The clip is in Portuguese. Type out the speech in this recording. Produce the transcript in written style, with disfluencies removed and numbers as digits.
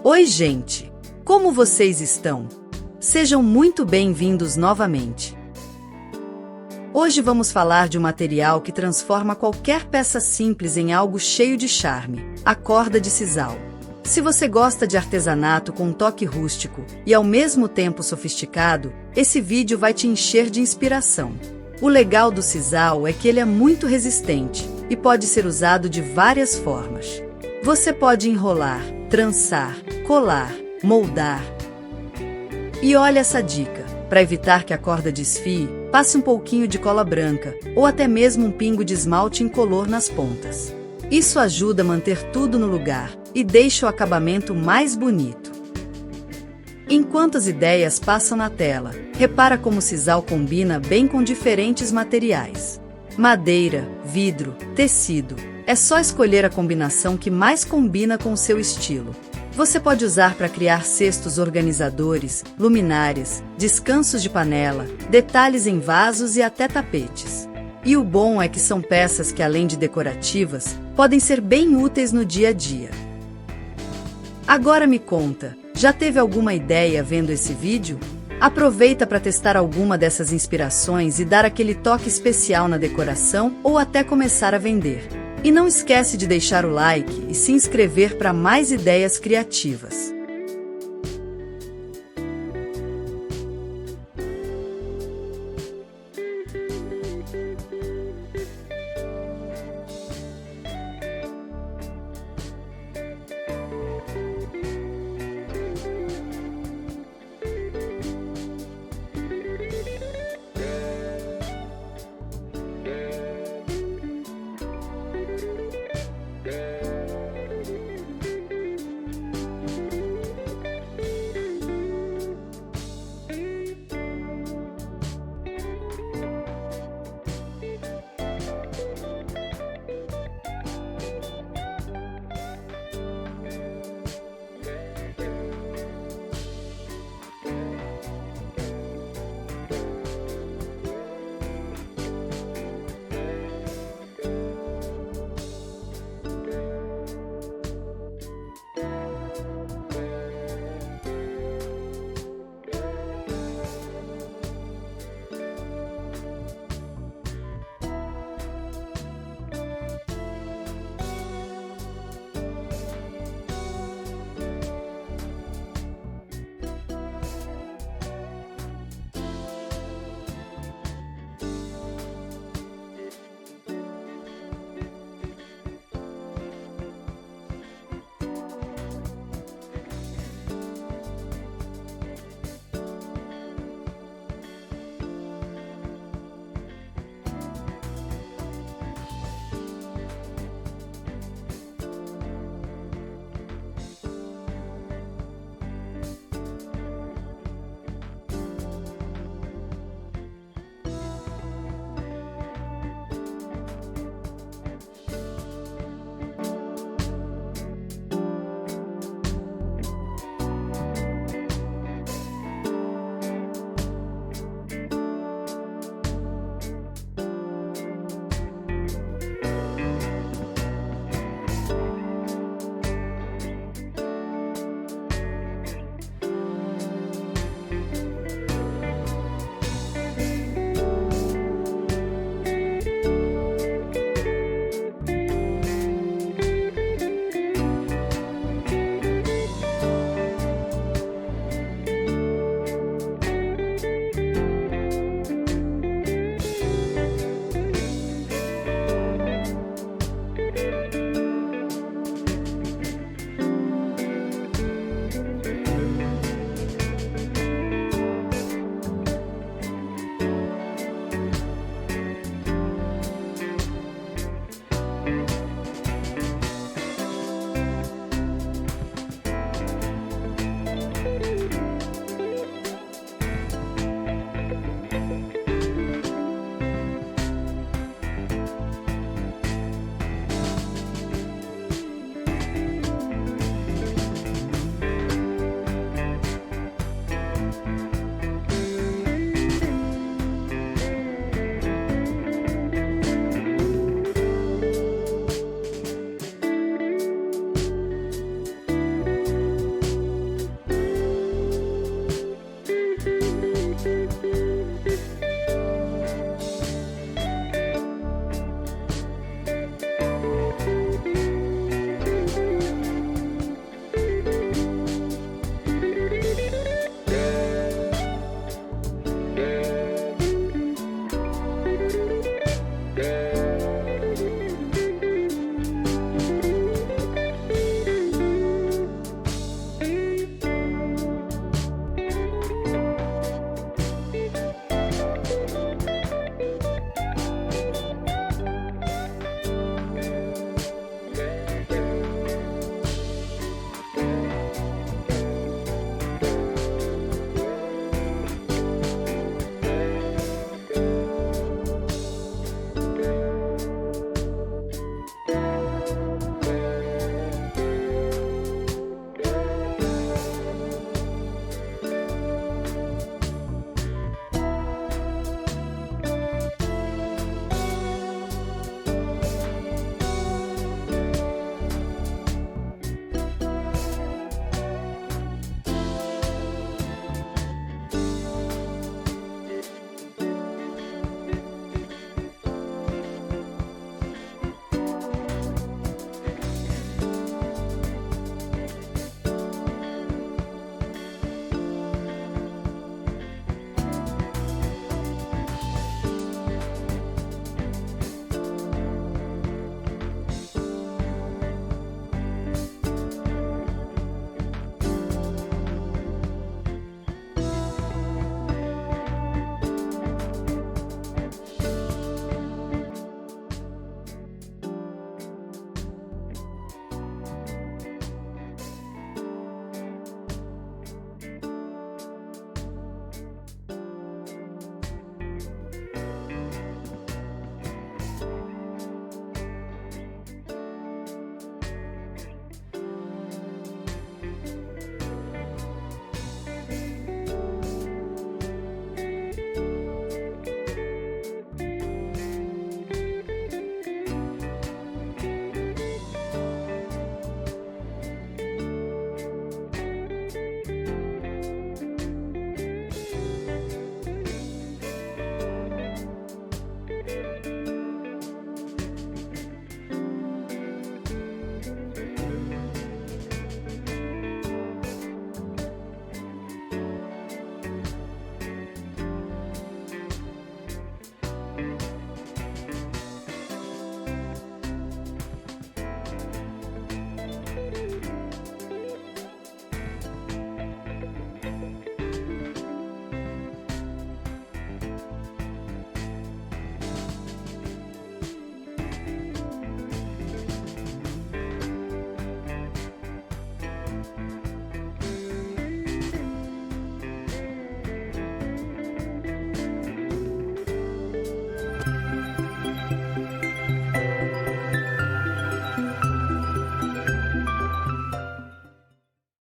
Oi, gente! Como vocês estão? Sejam muito bem-vindos novamente. Hoje vamos falar de um material que transforma qualquer peça simples em algo cheio de charme, a corda de sisal. Se você gosta de artesanato com um toque rústico e ao mesmo tempo sofisticado, esse vídeo vai te encher de inspiração. O legal do sisal é que ele é muito resistente e pode ser usado de várias formas. Você pode enrolar, trançar, colar, moldar. E olha essa dica: para evitar que a corda desfie, passe um pouquinho de cola branca ou até mesmo um pingo de esmalte incolor nas pontas. Isso ajuda a manter tudo no lugar e deixa o acabamento mais bonito. Enquanto as ideias passam na tela, repara como o sisal combina bem com diferentes materiais. Madeira, vidro, tecido. É só escolher a combinação que mais combina com o seu estilo. Você pode usar para criar cestos organizadores, luminárias, descansos de panela, detalhes em vasos e até tapetes. E o bom é que são peças que, além de decorativas, podem ser bem úteis no dia a dia. Agora me conta, já teve alguma ideia vendo esse vídeo? Aproveita para testar alguma dessas inspirações e dar aquele toque especial na decoração ou até começar a vender. E não esquece de deixar o like e se inscrever para mais ideias criativas.